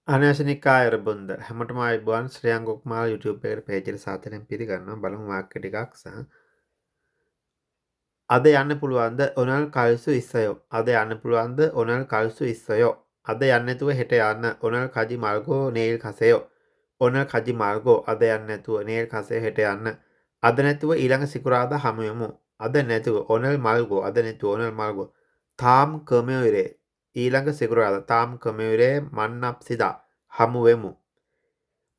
අනවශ්‍යනිකාය අරබුන්ද හැමටම අයිබුවන් ශ්‍රියංගොක් මාල YouTube එකට පේජිට සාතනයෙන් පිළිගන්නවා බලමු වාක්‍ය ටිකක් සහ අද යන්න පුළුවන්ද ඔනල් කල්සු ඉස්සයෝ අද යන්න පුළුවන්ද ඔනල් කල්සු ඉස්සයෝ අද යන්න නැතුව හෙට යන්න ඔනල් කජි මල්ගෝ නේල් කසයෝ ඔනල් කජි මල්ගෝ අද යන්න නැතුව නේල් කසය හෙට යන්න අද නැතුව ඊළඟ සිකුරාදා හමු යමු අද නැතුව ඔනල් මල්ගෝ අද නැතුව ඔනල් මල්ගෝ තාම් කමයුරේ ඊළඟ සිකුරාදා තාම් කමයුරේ මන්නප්සිදා හමු වෙමු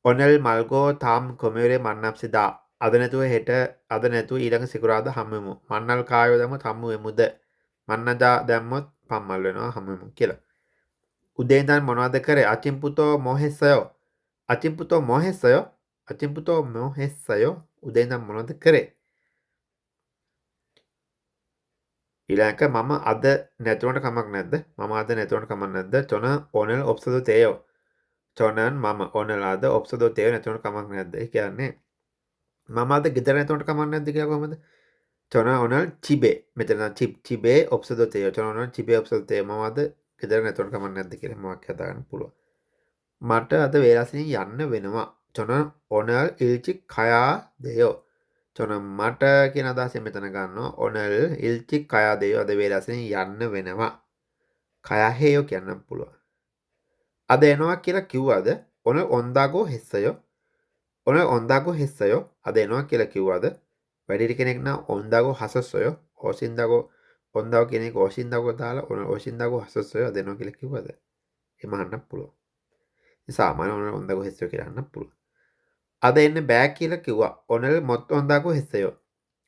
ඔනෙල් මල්ගෝ තාම් කොමරේ මන්නප්සිදා අද නැතුව හෙට අද නැතුව ඊළඟ සිකුරාද හමුවෙමු මන්නල් කායෝ දැම්මොත් හමුවෙමුද මන්නදා දැම්මොත් පම්මල් වෙනවා හමුවෙමු කියලා උදේ ඉඳන් මොනවද කරේ අචිම්පුතෝ මොහෙස්සයෝ අචිම්පුතෝ මොහෙස්සයෝ අචිම්පුතෝ මොහෙස්සයෝ උදේ ඉඳන් මොනවද කරේ ඊළඟ මම අද නැතුණට කමක් නැද්ද මම අද නැතුණට කමක් නැද්ද චොන ඕනෙල් ඔප්සදු තේයෝ චොනන් මම ඕනලාද ඔප්සදෝ තේය නැතුණට කමක් නැද්ද ඒ කියන්නේ මම අද ගෙදර නැතුණට කමක් නැද්ද කියලා කොහමද චොන ඕනල් චිබේ මෙතන චිබේ ඔප්සදෝ තේය චොන ඕනල් චිබේ ඔප්සදෝ තේය මම අද ගෙදර නැතුණට කමක් නැද්ද කියලා මොකක් හදාගන්න පුළුවන් මට අද වේලාසනින් යන්න වෙනවා චොන ඕනල් ඉල්චි කයා දෙයෝ චොන මට කියන අදහසෙන් මෙතන ගන්නවා ඕනල් ඉල්චි කයා දෙයෝ අද වේලාසනින් යන්න වෙනවා කයා හේයෝ කියන්න පුළුවන් අද එනවා කියලා කිව්වද ඔන ඔන්දාගෝ හෙස්සයෝ ඔන ඔන්දාගෝ හෙස්සයෝ අද එනවා කියලා කිව්වද වැඩිට කෙනෙක් නම් ඔන්දාගෝ හසස්සයෝ ඕසින්දාගෝ ඔන්දාගෝ කෙනෙක් ඕසින්දාගෝ දාලා ඔන ඕසින්දාගෝ හසස්සයෝ අද එනවා කියලා කිව්වද එම අහන්න පුළුවන් සාමාන්‍ය ඔන ඔන්දාගෝ හෙස්සයෝ කියලා අහන්න පුළුවන් අද එන්න බෑ කියලා කිව්වා ඔනල් මොත් ඔන්දාගෝ හෙස්සයෝ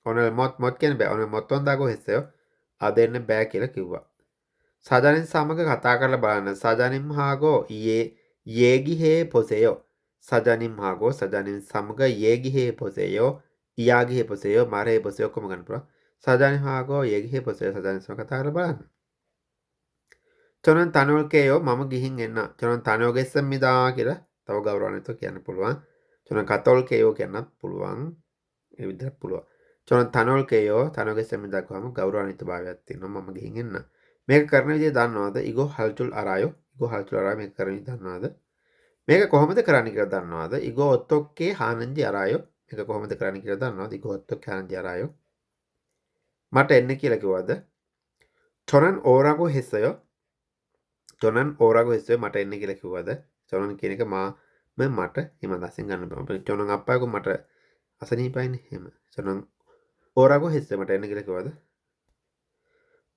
ඔනල් මොත් කියන බෑ ඔනල් මොත් ඔන්දාගෝ හෙස්සයෝ අද එන්න බෑ කියලා කිව්වා සජනින් සමග කතා කරලා බලන්න සජනින් හාගෝ යේගිහේ පොසෙයෝ සජනින් හාගෝ සජනින් සමග යේගිහේ පොසෙයෝ ඉයාගිහේ පොසෙයෝ මරේ පොසෙයෝ ඔක්කොම ගන්න පුළුවන් සජනින් හාගෝ යේගිහේ පොසෙයෝ සජනින් සමග කතා කරලා බලන්න චොනන් තනෝල්කේයෝ මම ගිහින් එන්න චොනන් තනෝගෙස්සම්මිදා කියලා තව ගෞරවාන්විතව කියන්න පුළුවන් චොනන් කතෝල්කේයෝ කියන්නත් පුළුවන් ඒ විදිහට පුළුවන් චොනන් තනෝල්කේයෝ තනෝගෙස්සම්මිදා කියවම ගෞරවාන්විතභාවයක් තියෙනවා මම ගිහින් එන්න මේක කරන විදිහ දන්නවද ඉගෝ හල්චුල් අරායෝ ඉගෝ හල්චුල් අරායෝ මේක කරන විදිහ දන්නවද මේක කොහොමද කරන්න කියලා දන්නවද ඉගෝ ඔත්තොක්කේ හානන්ජි අරායෝ මේක කොහොමද කරන්න කියලා දන්නවද ඉගෝ ඔත්තොක්කේ හානන්ජි අරායෝ මට එන්න කියලා කිව්වද චොනන් ඕරාගෝ හෙස්සයෝ චොනන් ඕරාගෝ හෙස්සයෝ මට එන්න කියලා කිව්වද චොනන් කියන එක මට එහෙම අදහසින් ගන්න බෑ චොනන් අප්පායකෝ මට අසනීපයිනේ එහෙම චොනන් ඕරාගෝ හෙස්සයෝ මට එන්න කියලා කිව්වද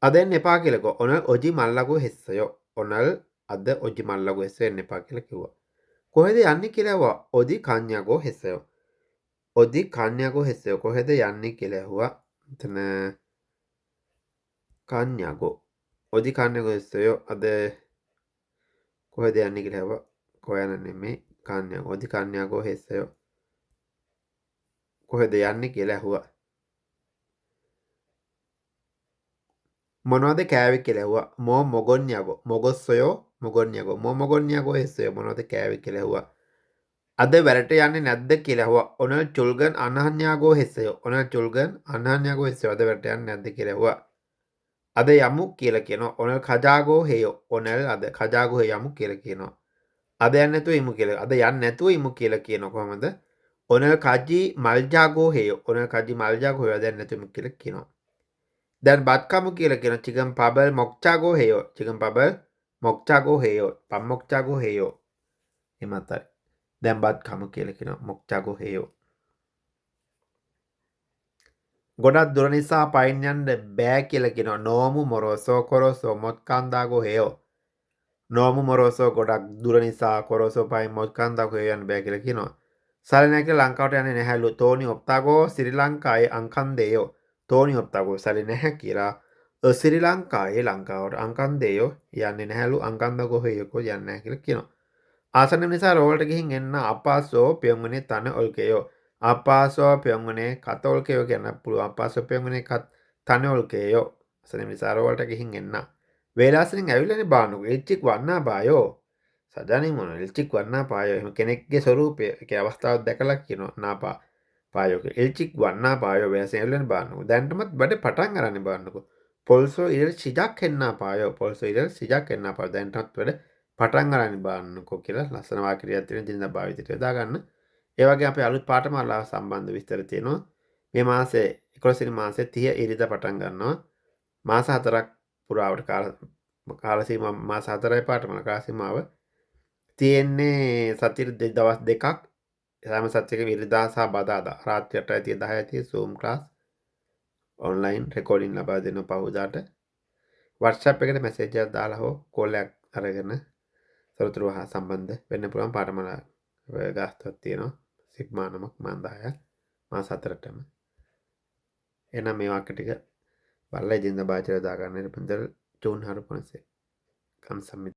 අදෙන් එපා කියලකෝ ඔනල් ඔජි මල්ලගෝ හෙස්සයෝ ඔනල් අද ඔජි මල්ලගෝ හෙස්ස එන්න එපා කියලා කිව්වා කොහෙද යන්නේ කියලා ඔදි කන්‍යගෝ හෙස්සයෝ ඔදි කන්‍යගෝ හෙස්සයෝ කොහෙද යන්නේ කියලා ඇහුවා එතන කන්‍යගෝ ඔදි කන්‍යගෝ හෙස්සයෝ අද කොහෙද යන්නේ කියලා ඇහුවා කොහේ යන්නේ නෙමෙයි කන්‍යගෝ ඔදි කන්‍යගෝ හෙස්සයෝ කොහෙද යන්නේ කියලා ඇහුවා මොනවද කෑවේ කියලා ඇහුවා මෝ මොගොන්යගෝ මොගොස්සයෝ මොගොන්යගෝ මෝ මොගොන්යගෝ හෙස්සයෝ මොනවද කෑවේ කියලා ඇහුවා අද වැඩට යන්නේ නැද්ද කියලා ඇහුවා ඔනල් චුල්ගන් අනහන්යාගෝ හෙස්සයෝ ඔනල් චුල්ගන් අනහන්යාගෝ හෙස්සයෝ අද වැඩට යන්නේ නැද්ද කියලා ඇහුවා අද යමු කියලා කියනවා ඔනල් කජාගෝ හේයෝ ඔනල් අද කජාගෝ හේ යමු කියලා කියනවා අද යන්නේ නැතුව ඉමු කියලා අද යන්නේ නැතුව ඉමු කියලා කියනවා කොහමද ඔනල් කජි මල්ජාගෝ හේයෝ ඔනල් කජි මල්ජාගෝ හේයෝ දැන් නැතුව ඉමු කියලා කියනවා දැන් බත්කමු කියලා කියන චිකන් පබල් මොක්චාගෝ හේයෝ චිකන් පබල් මොක්චාගෝ හේයෝ පම්මොක්චාගෝ හේයෝ එමත් හරි දැන් බත්කමු කියලා කියන මොක්චාගෝ හේයෝ ගොඩක් දුර නිසා පයින් යන්න බෑ කියලා කියනවා නෝමු මොරෝසෝ කොරෝසෝ මොත්කන්දාගෝ හේයෝ නෝමු මොරෝසෝ ගොඩක් දුර නිසා කොරෝසෝ පයින් මොත්කන්දාගෝ හේයෝ යන්න බෑ කියලා කියනවා සල්ලි නැහැ කියලා ලංකාවට යන්නේ නැහැලු තෝනි ඔප්තාගෝ ශ්‍රී ලංකාවේ අංකන්දේයෝ තෝනි ඔප්තාගෝ සල්ලි නැහැ කියලා ශ්‍රී ලංකාවේ ලංකාවට අංකන්දේයෝ යන්නේ නැහැලු අංකන්දාගෝ හේයෝ යන්නේ නැහැ කියලා කියනවා ආසන නිසා රෝල්ට ගිහින් එන්න අපාසෝ පියොංගනේ තන ඔල්කේයෝ අපාසෝ පියොංගනේ කතෝල්කේයෝ කියන්න පුළුවන් අපාසෝ පියොංගනේ තන ඔල්කේයෝ ආසන නිසා රෝල්ට ගිහින් එන්න වේලාසනින් ඇවිල්ලානේ බානුක එල්චික් වන්නා බායෝ සජානින් මොන එල්චික් වන්නා පායෝ එහෙම කෙනෙක්ගේ ස්වරූපය ඒකේ අවස්ථාවක් දැකලා කියනවා නාපා පායෝ කියලා එල්චික් වන්නා පායෝ වේලාසනින් ඇවිල්ලානේ බානුක දැන්ටමත් බඩේ පටන් අරන්නේ බානුක පොල්සෝ ඉරල් සිජක් එන්නා පායෝ පොල්සෝ ඉරල් සිජක් එන්නා පායෝ දැන්ටමත් වැඩ පටන් අරන් බලන්නකෝ කියලා ලස්සන වාක්‍යයක් තියෙන දිනදා භාවිතයට යොදා ගන්න. ඒ වගේ අපේ අලුත් පාඨමාලාව සම්බන්ධ විස්තර තියෙනවා. මේ මාසේ 11 වෙනි මාසේ 30 ඉරිදා පටන් ගන්නවා. මාස 4ක් පුරාවට කාල සීමාව මාස 4යි පාඨමාලා කාල සීමාව තියෙන්නේ සතියට දවස් දෙකක්. සෑම සතියකම ඉරිදා සහ බදාදා රාත්‍රී 8:30 10:30 Zoom class ඔන්ලයින් රෙකෝඩින් ලබා දෙනවා පහුවදාට. WhatsApp එකට මැසේජ් එකක් දාලා හෝ කෝල් එකක් අරගෙන තොරතුරු හා සම්බන්ධ වෙන්න පුළුවන් පාඨමාලා ගාස්තුවක් තියෙනවා. සිග්මා නමක් මාස 10ක් මාස 4ටම. එහෙනම් මේ වාක්‍ය ටික බලලා ඉදින්දා භාවිතයට යොදා ගන්න. ඉතින් ජූන් 6 පොන්සේ කම්සම්මි